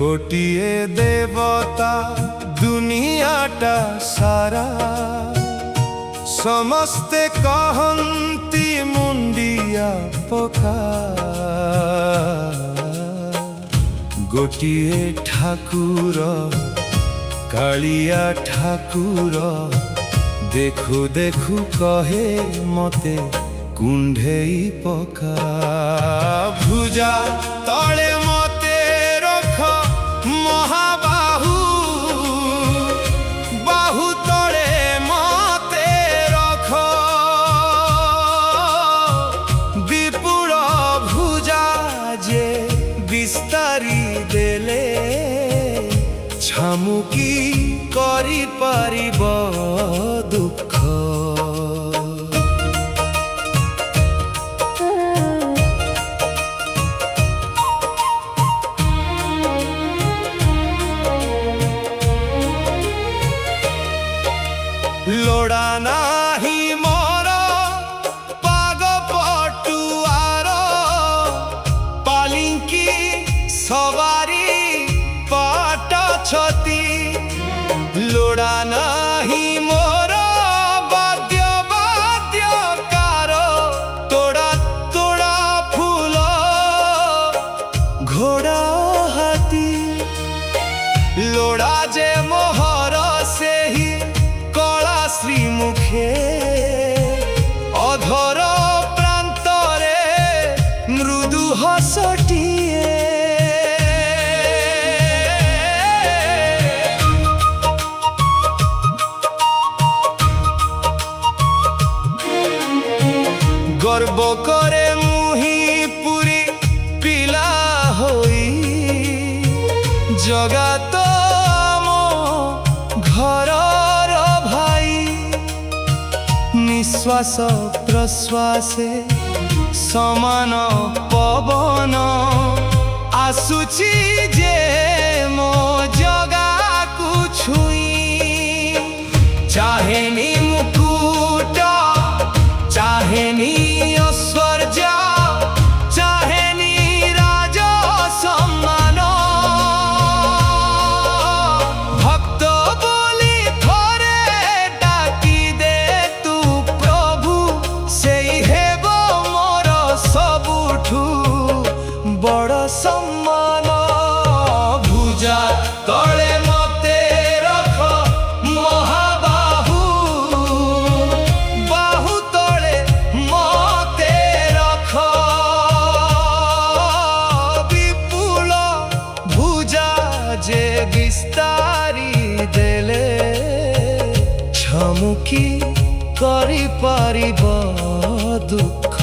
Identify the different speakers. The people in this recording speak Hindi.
Speaker 1: कोटिए देवता दुनियाटा सारा समस्ते कहंती मुंडिया पका गोटिए ठाकुर कालिया ठाकुर देखु देखु कहे मते कुंढेई पका भुजा तले मते रख महाबाहु बाहु तले मते रख विपुल भुजा जे विस्तारी देले छामुकी करि पारिब दुख लोड़ा नाही मोर पाग पटुआर पालिंकी सवारी पाट छती लोड़ा नाही मोर बाद्य बाद्यकार तोड़ा तोड़ा फूल घोड़ा हाथी लोड़ा जे मोहर से ही श्रीमुखे अधर प्रांतरे मृदु हसटिए गर्व करे मुही पुरी पिला होई जगत घर निश्वास प्रश्वासे समान पवन आसुची जे मो जगा को छुई चाहेनी मुकुट चाहेनी ऐश्वर्य चाहेनी राज सम्मान भक्त बोली थोरे डाकी दे तू प्रभु से हेब मोर सबुठू बड़ सम्मान भुजा तले मते रख महाबाहु बाहु तले मते रख विपुल भुजा जे विस्तारी देले छमुकी करि पारिब दुख।